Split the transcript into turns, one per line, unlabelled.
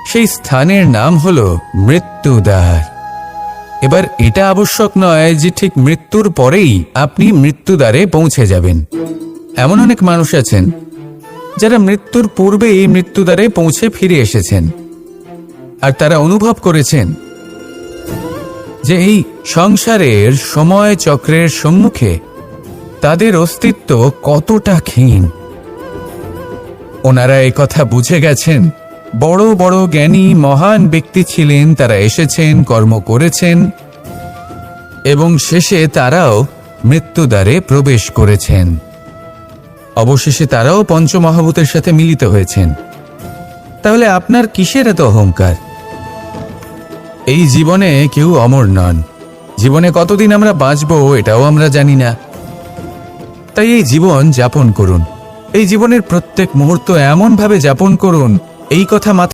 সেই স্থানের নাম হলো মৃত্যুদ্বার। এবার এটা আবশ্যক নয় যে ঠিক মৃত্যুর পরেই আপনি মৃত্যুদ্বারে পৌঁছে যাবেন। এমন অনেক মানুষ আছেন যারা মৃত্যুর পূর্বেই মৃত্যুদ্বারে পৌঁছে ফিরে এসেছেন, আর তারা অনুভব করেছেন যে এই সংসারের সময় চক্রের সম্মুখে তাদের অস্তিত্ব কতটা ক্ষীণ। ওনারা এই কথা বুঝে গেছেন। বড় বড় জ্ঞানী মহান ব্যক্তি ছিলেন, তারা এসেছেন, কর্ম করেছেন এবং শেষে তারাও মৃত্যুদ্বারে প্রবেশ করেছেন। অবশেষে তারাও পঞ্চমহাভূতের সাথে মিলিত হয়েছেন। তাহলে আপনার কিসের এত অহংকার? এই জীবনে কেউ অমর নন। জীবনে কতদিন আমরা বাঁচবো এটাও আমরা জানি না। তাই এই জীবন যাপন করুন। এই জীবনের প্রত্যেক মুহূর্ত এমন ভাবে যাপন করুন, এই কথা মাথায়